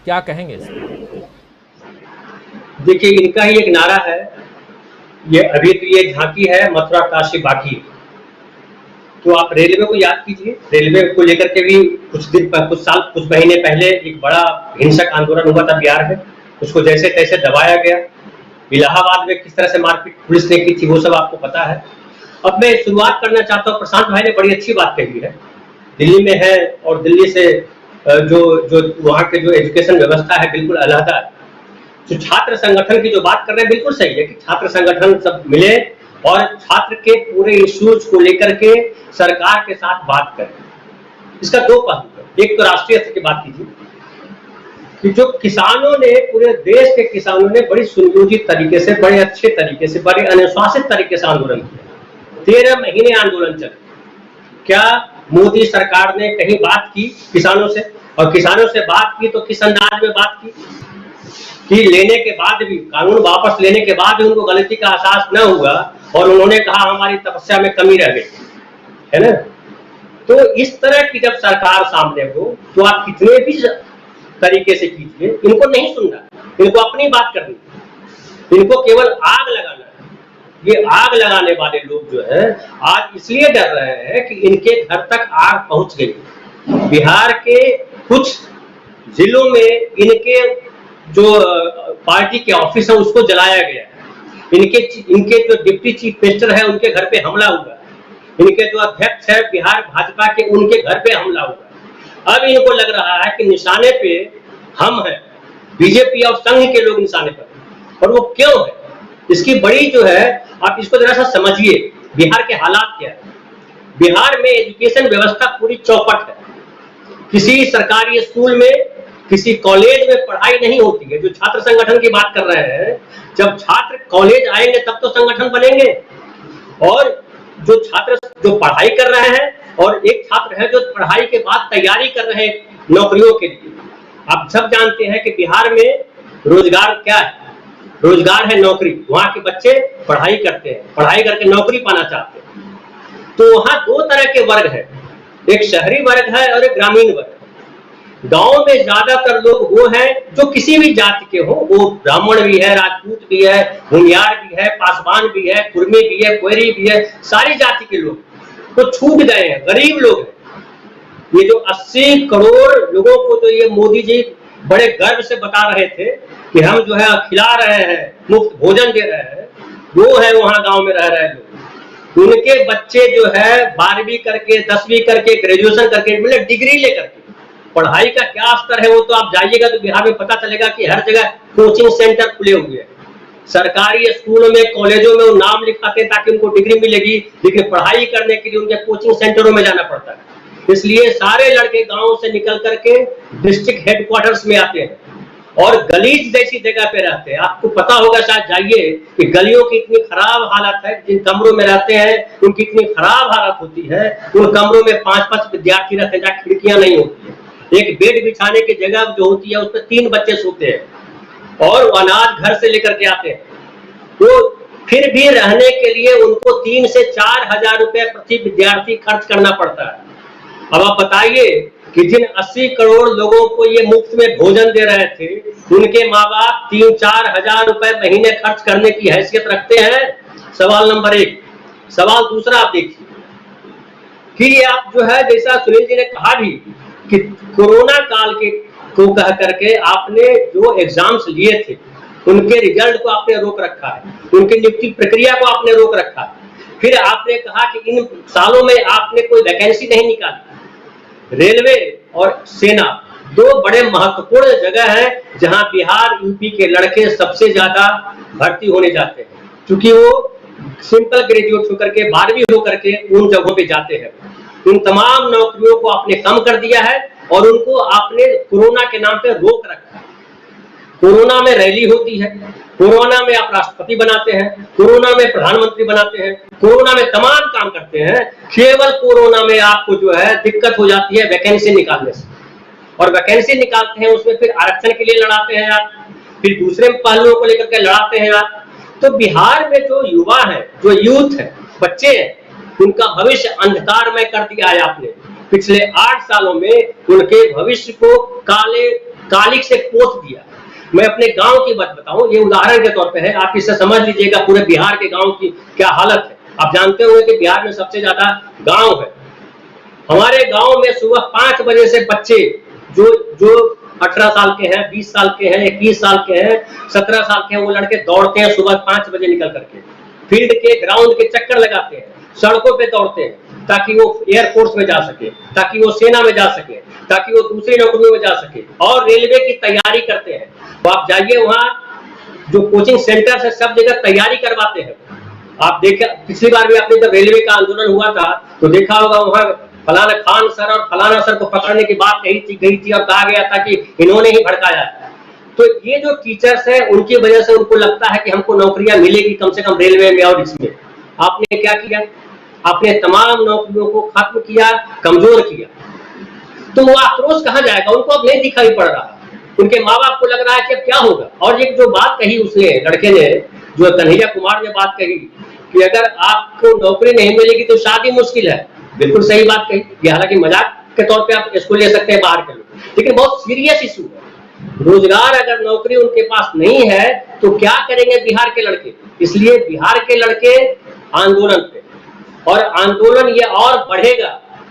क्या कहेंगे इस पर? देखिए, इनका ही एक नारा है, ये अभी तो ये झांकी है, मथुरा काशी बाकी। तो आप रेलवे को याद कीजिए, रेलवे को लेकर के भी कुछ महीने पहले एक बड़ा हिंसक आंदोलन हुआ था बिहार में, उसको जैसे तैसे दबाया गया। इलाहाबाद में किस तरह से मारपीट पुलिस ने की थी वो सब आपको पता है। अब मैं शुरुआत करना चाहता हूँ, प्रशांत भाई ने बड़ी अच्छी बात कही है, दिल्ली में है और दिल्ली से जो जो वहाँ के जो एजुकेशन व्यवस्था है बिल्कुल अलग है। जो छात्र संगठन की जो बात कर रहे हैं बिल्कुल सही है कि छात्र संगठन सब मिले और छात्र के पूरे इश्यूज को लेकर के सरकार के साथ बात करें। इसका दो पहलू है, एक तो राष्ट्रीय स्तर की बात कीजिए कि जो किसानों ने, पूरे देश के किसानों ने बड़ी सुनियोजित तरीके से, बड़े अच्छे तरीके से, बड़े अनुशासित तरीके से आंदोलन किया। 13 महीने आंदोलन चले। क्या मोदी सरकार ने कहीं बात की किसानों से? और किसानों से बात की तो किस अंदाज में बात की कि लेने के बाद भी, कानून वापस लेने के बाद भी उनको गलती का एहसास न हुआ और उन्होंने कहा हमारी तपस्या में कमी रह गई, है ना। तो इस तरह की जब सरकार सामने हो तो आप कितने भी तरीके से कीजिए, इनको नहीं सुनना, इनको अपनी बात करनी, इनको केवल आग लगाना है। ये आग लगाने वाले लोग जो है आज इसलिए डर रहे हैं कि इनके घर तक आग पहुंच गई। बिहार के कुछ जिलों में इनके जो पार्टी के ऑफिस है उसको जलाया गया, इनके जो डिप्टी चीफ मिनिस्टर है उनके घर पे हमला हुआ, इनके जो अध्यक्ष है बिहार भाजपा के उनके घर पे हमला हुआ। अब इनको लग रहा है कि निशाने पे हम हैं, बीजेपी और संघ के लोग निशाने पर। और वो क्यों है, इसकी बड़ी जो है, आप इसको जरा सा समझिए बिहार के हालात क्या है। बिहार में एजुकेशन व्यवस्था पूरी चौपट है। किसी सरकारी स्कूल में, किसी कॉलेज में पढ़ाई नहीं होती है। जो छात्र संगठन की बात कर रहे हैं, जब छात्र कॉलेज आएंगे तब तो संगठन बनेंगे। और जो छात्र जो पढ़ाई कर रहे हैं और एक छात्र है जो पढ़ाई के बाद तैयारी कर रहे हैं नौकरियों के लिए। आप सब जानते हैं कि बिहार में रोजगार क्या है, रोजगार है नौकरी। वहां के बच्चे पढ़ाई करते हैं, पढ़ाई करके नौकरी पाना चाहते हैं। तो वहां दो तरह के वर्ग है, एक शहरी वर्ग है और एक ग्रामीण वर्ग। गांव में ज्यादातर लोग वो हैं जो किसी भी जाति के हो, वो ब्राह्मण भी है, राजपूत भी है, भूमियार भी है, पासवान भी है, कुर्मी भी है, कोयरी भी है, सारी जाति के लोग तो छूट गए हैं, गरीब लोग हैं। ये जो 80 करोड़ लोगों को तो ये मोदी जी बड़े गर्व से बता रहे थे कि हम जो है खिला रहे हैं, मुफ्त भोजन दे रहे हैं, वो है वहां गांव में रह रहे लोग। उनके बच्चे जो है 12वीं करके, 10वीं करके, ग्रेजुएशन करके, मतलब डिग्री लेकर के, पढ़ाई का क्या स्तर है वो तो आप जाइएगा तो बिहार में पता चलेगा कि हर जगह कोचिंग सेंटर खुले हुए हैं। सरकारी स्कूलों में, कॉलेजों में वो नाम लिखाते हैं ताकि उनको डिग्री मिलेगी, लेकिन पढ़ाई करने के लिए उनके कोचिंग सेंटरों में जाना पड़ता है। इसलिए सारे लड़के गांव से निकल करके डिस्ट्रिक्ट हेडक्वार्टर्स में आते हैं और गलीज जैसी जगह पे रहते हैं। आपको पता होगा, शायद जाइए, कि गलियों की इतनी खराब हालत है, जिन कमरों में रहते हैं उनकी इतनी खराब हालत होती है। उन कमरों में 5-5 विद्यार्थी रहते हैं जहाँ खिड़कियां नहीं होती है। एक बेड बिछाने की जगह जो होती है उस पर 3 बच्चे सोते हैं और वो अनाज घर से लेकर के आते हैं। तो फिर भी रहने के लिए उनको 3 से 4 हजार रुपए प्रति विद्यार्थी खर्च करना पड़ता है। अब आप बताइए कि जिन 80 करोड़ लोगों को ये मुफ्त में भोजन दे रहे थे, उनके माँ बाप 3-4 हजार रुपए महीने खर्च करने की हैसियत रखते हैं? सवाल नंबर 1। सवाल दूसरा आप देखिए कि ये आप जो है, जैसा सुनील जी ने कहा भी कि कोरोना काल के को कह करके आपने जो एग्जाम्स लिए थे उनके रिजल्ट को आपने रोक रखा है, उनकी नियुक्ति प्रक्रिया को आपने रोक रखा है। फिर आपने कहा कि इन सालों में आपने कोई वैकेंसी नहीं निकाली। रेलवे और सेना 2 बड़े महत्वपूर्ण जगह है जहां बिहार यूपी के लड़के सबसे ज्यादा भर्ती होने जाते हैं, क्योंकि वो सिंपल ग्रेजुएट होकर के, 12वीं होकर के उन जगहों पे जाते हैं। उन तमाम नौकरियों को आपने कम कर दिया है और उनको आपने कोरोना के नाम पे रोक रखा है। कोरोना में रैली होती है, कोरोना में आप राष्ट्रपति बनाते हैं, कोरोना में प्रधानमंत्री बनाते हैं, कोरोना में तमाम काम करते हैं। केवल कोरोना में आपको जो है दिक्कत हो जाती है वैकेंसी निकालने से, और वैकेंसी निकालते हैं उसमें फिर आरक्षण के लिए लड़ाते हैं आप, फिर दूसरे पहलुओं को लेकर के लड़ाते हैं आप। तो बिहार में जो युवा है, जो यूथ है, बच्चे हैं, उनका भविष्य अंधकारमय कर दिया है आपने। पिछले 8 सालों में उनके भविष्य को काले कालिक से पोत दिया। मैं अपने गांव की बात बताऊं, ये उदाहरण के तौर पे है, आप इससे समझ लीजिएगा पूरे बिहार के गांव की क्या हालत है। आप जानते होंगे कि बिहार में सबसे ज्यादा गांव है। हमारे गांव में सुबह 5 बजे से बच्चे जो जो 18 साल के हैं, 20 साल के हैं, 21 साल के हैं, 17 साल के हैं, वो लड़के दौड़ते हैं सुबह 5 बजे निकल करके, फील्ड के ग्राउंड के चक्कर लगाते हैं, सड़कों पे दौड़ते हैं ताकि वो एयरफोर्स में जा सके, ताकि वो सेना में जा सके, ताकि वो दूसरी नौकरियों में जा सके, और रेलवे की तैयारी करते हैं। तो आप जाइए वहाँ जो कोचिंग सेंटर है सब जगह तैयारी करवाते हैं। आप देखे पिछली बार भी आपने जब रेलवे का आंदोलन हुआ था तो देखा होगा वहाँ फलाना खान सर और फलाना सर को पकड़ने की बात कही गई थी और कहा गया था कि इन्होंने ही भड़काया। तो ये जो टीचर्स हैं उनकी वजह से उनको लगता है कि हमको नौकरियां मिलेगी कम से कम रेलवे में और इसमें। आपने क्या किया? आपने तमाम नौकरियों को खत्म किया, कमजोर किया। तो वो आक्रोश कहाँ जाएगा? उनको अब नहीं दिखाई पड़ रहा। उनके माँ बाप को लग रहा है कि अब क्या होगा। और एक जो बात कही उसने, लड़के ने, जो कन्हैया कुमार ने बात कही कि अगर आपको नौकरी नहीं मिलेगी तो शादी मुश्किल है, बिल्कुल सही बात कही। ये हालांकि मजाक के तौर पे आप इसको ले सकते हैं बाहर के लोग, लेकिन बहुत सीरियस इशू है। रोजगार अगर नौकरी उनके पास नहीं है तो क्या करेंगे बिहार के लड़के? इसलिए बिहार के लड़के आंदोलन पे, और आंदोलन ये और बढ़ेगा।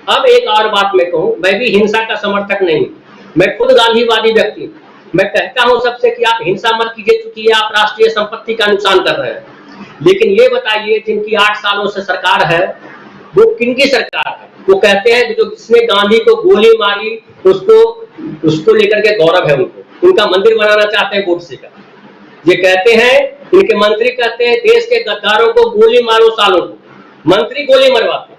अब एक और बात मैं कहूं, मैं भी हिंसा का समर्थक नहीं, मैं खुद गांधीवादी व्यक्ति हूं। मैं कहता हूं सबसे कि आप हिंसा मत कीजिए, चूंकि आप राष्ट्रीय संपत्ति का नुकसान कर रहे हैं। लेकिन ये बताइए जिनकी 8 सालों से सरकार है वो किनकी सरकार है? वो कहते हैं जो जिसने गांधी को गोली मारी उसको लेकर के गौरव है उनको, उनका मंदिर बनाना चाहते हैं गोडसे का। ये कहते हैं, इनके मंत्री कहते हैं देश के गद्दारों को गोली मारो सालों को, मंत्री गोली मरवाते।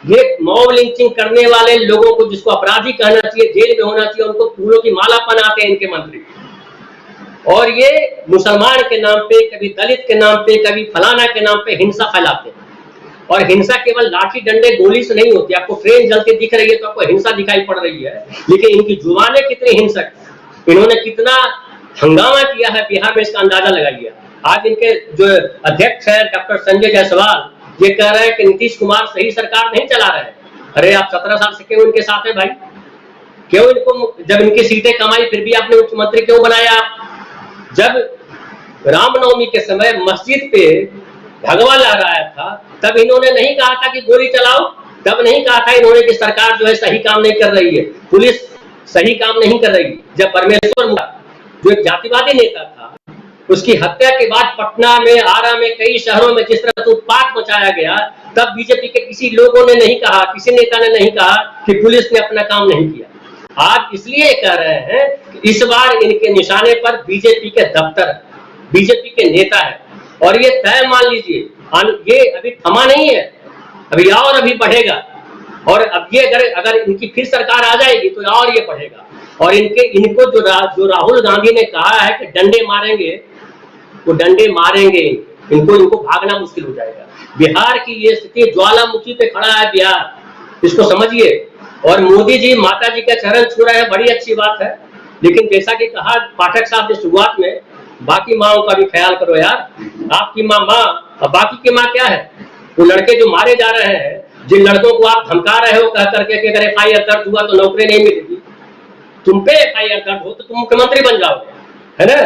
ये मॉब लिंचिंग करने वाले लोगों को, जिसको अपराधी कहना चाहिए, जेल में होना चाहिए, उनको फूलों की माला पहनाते हैं इनके मंत्री। और ये मुसलमान के नाम पे, कभी दलित के नाम पे, कभी फलाना के नाम पे हिंसा फैलाते हैं। और हिंसा केवल लाठी डंडे गोली से नहीं होती। आपको ट्रेन जलती दिख रही है तो आपको हिंसा दिखाई पड़ रही है, लेकिन इनकी जुबानें कितनी हिंसक, इन्होंने कितना हंगामा किया है बिहार में, इसका अंदाजा लगाइए। आज इनके जो अध्यक्ष है डॉक्टर संजय जायसवाल, ये कह रहे हैं कि नीतीश कुमार सही सरकार नहीं चला रहे हैं। अरे आप 17 साल से क्यों इनके साथ है भाई? क्यों इनको, जब इनकी सीटें कमाई फिर भी आपने मुख्यमंत्री क्यों बनाया? जब रामनवमी के समय मस्जिद पे भगवा लहराया था तब इन्होंने नहीं कहा था कि गोली चलाओ, तब नहीं कहा था इन्होंने कि सरकार जो है सही काम नहीं कर रही है, पुलिस सही काम नहीं कर रही है। जब परमेश्वर जो एक जातिवादी नेता था, उसकी हत्या के बाद पटना में, आरा में, कई शहरों में जिस तरह से उत्पात मचाया गया, तब बीजेपी के किसी लोगों ने नहीं कहा, किसी नेता ने नहीं कहा कि पुलिस ने अपना काम नहीं किया। आज इसलिए कह रहे हैं कि इस बार इनके निशाने पर बीजेपी के दफ्तर, बीजेपी के नेता है। और ये तय मान लीजिए, ये अभी थमा नहीं है, अभी और अभी बढ़ेगा। और अब ये अगर इनकी फिर सरकार आ जाएगी तो और ये बढ़ेगा। और इनको जो राहुल गांधी ने कहा है कि डंडे मारेंगे, वो डंडे मारेंगे, इनको भागना मुश्किल हो जाएगा। बिहार की ये स्थिति ज्वालामुखी पे खड़ा है बिहार, इसको समझिए। और मोदी जी माता जी का चरण छू रहे हैं, बड़ी अच्छी बात है, लेकिन जैसा कि कहा पाठक साहब ने शुरुआत में, बाकी माओं का भी ख्याल करो यार। आपकी माँ और बाकी की माँ क्या है? वो लड़के जो मारे जा रहे हैं, जिन लड़कों को आप धमका रहे हो कह करके कि अगर FIR दर्ज हुआ तो नौकरी नहीं मिलेगी, तुम पे FIR दर्ज हो तो तुम मुख्यमंत्री बन जाओगे, है ना?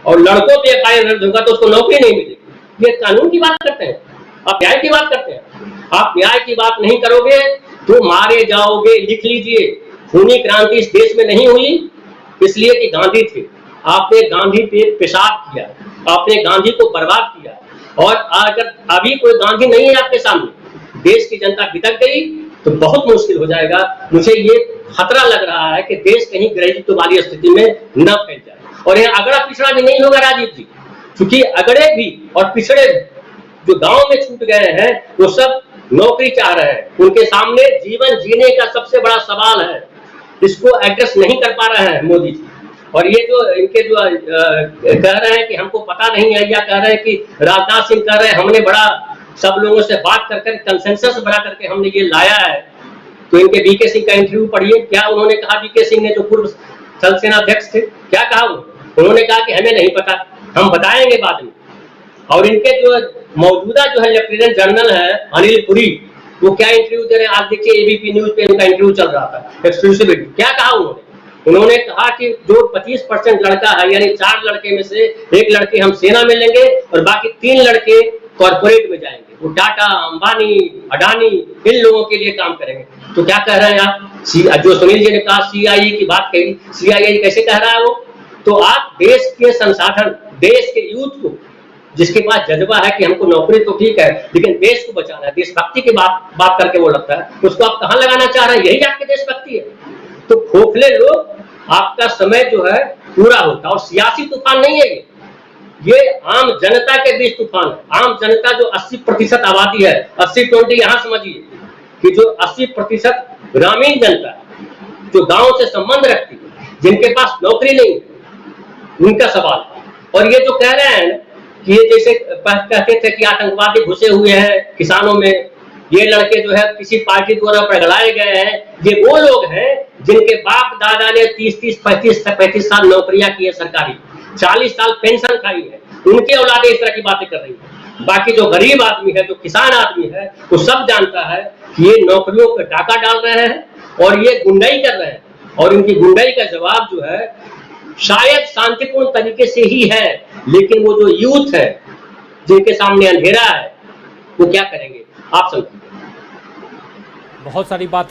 और लड़कों पे FIR दर्ज होगा तो उसको नौकरी नहीं मिलेगी। ये कानून की बात करते हैं, आप न्याय की बात करते हैं। आप न्याय की बात नहीं करोगे तो मारे जाओगे। लिख लीजिए, खूनी क्रांति इस देश में नहीं हुई इसलिए कि गांधी थे। आपने गांधी पे पेशाब किया, आपने गांधी को बर्बाद किया। और अगर अभी कोई गांधी नहीं है आपके सामने, देश की जनता बितक गई तो बहुत मुश्किल हो जाएगा। मुझे ये खतरा लग रहा है कि देश कहीं गृहयुद्ध वाली स्थिति में न फैल जाए। और यह अगड़ा पिछड़ा भी नहीं होगा राजीव जी, क्योंकि अगड़े भी और पिछड़े जो गांव में छूट गए हैं वो सब नौकरी चाह रहे हैं। उनके सामने जीवन जीने का सबसे बड़ा सवाल है, इसको एड्रेस नहीं कर पा रहे हैं मोदी जी। और ये जो इनके जो कह रहे हैं कि हमको पता नहीं है, या कह रहे हैं कि राजनाथ सिंह कह रहे हैं हमने बड़ा सब लोगों से बात कर कंसेंसस बना करके हमने ये लाया है, तो इनके VK सिंह का इंटरव्यू पढ़िए। क्या उन्होंने कहा? VK सिंह ने, जो पूर्व थल सेनाध्यक्ष थे, क्या कहा उन्होंने? कहा कि हमें नहीं पता, हम बताएंगे बाद में। और इनके जो मौजूदा जो है लेफ्टिनेंट जनरल है अनिल पुरी, वो क्या इंटरव्यू दे रहे हैं? आज देखिए ABP न्यूज पे उनका इंटरव्यू चल रहा था, एक्सक्लूसिव। क्या कहा उन्होंने? उन्होंने कहा कि जो 25% लड़का है, यानी 4 लड़के में से 1 लड़के हम सेना में लेंगे और बाकी 3 लड़के कॉर्पोरेट में जाएंगे, वो टाटा, अंबानी, अडानी, इन लोगों के लिए काम करेंगे। तो क्या कह रहे हैं आप? जो सुनील जी ने कहा सीआईए की बात कही, सीआईए कैसे कह रहा है वो? तो आप देश के संसाधन, देश के यूथ को, जिसके पास जज्बा है कि हमको नौकरी तो ठीक है लेकिन देश को बचाना है, देशभक्ति की बात करके वो लगता है, उसको आप कहां लगाना चाह रहे हैं? यही आपकी देशभक्ति है? तो खोखले लोग, आपका समय जो है पूरा होता है। और सियासी तूफान नहीं है ये आम जनता के बीच तूफान है। आम जनता जो 80% आबादी है, 80-20 यहां समझिए कि जो 80% ग्रामीण जनता जो गांव से संबंध रखती है, जिनके पास नौकरी नहीं है, उनका सवाल। और ये जो कह रहे हैं कि ये जैसे कहते थे कि आतंकवादी घुसे हुए हैं किसानों में, ये लड़के जो है किसी पार्टी द्वारा प्रगलाए गए हैं, ये वो लोग हैं जिनके बाप दादा ने 30-30, 35-35 साल नौकरियां की है सरकारी, 40 साल पेंशन खाई है, उनके औलादे इस तरह की बातें कर रही है। बाकी जो गरीब आदमी है, जो किसान आदमी है, वो सब जानता है कि ये नौकरियों पर डाका डाल रहे हैं और ये गुंडाई कर रहे हैं, और इनकी गुंडाई का जवाब जो है शायद शांतिपूर्ण तरीके से ही है, लेकिन वो जो यूथ है जिनके सामने अंधेरा है, वो क्या करेंगे आप समझिए। बहुत सारी बातें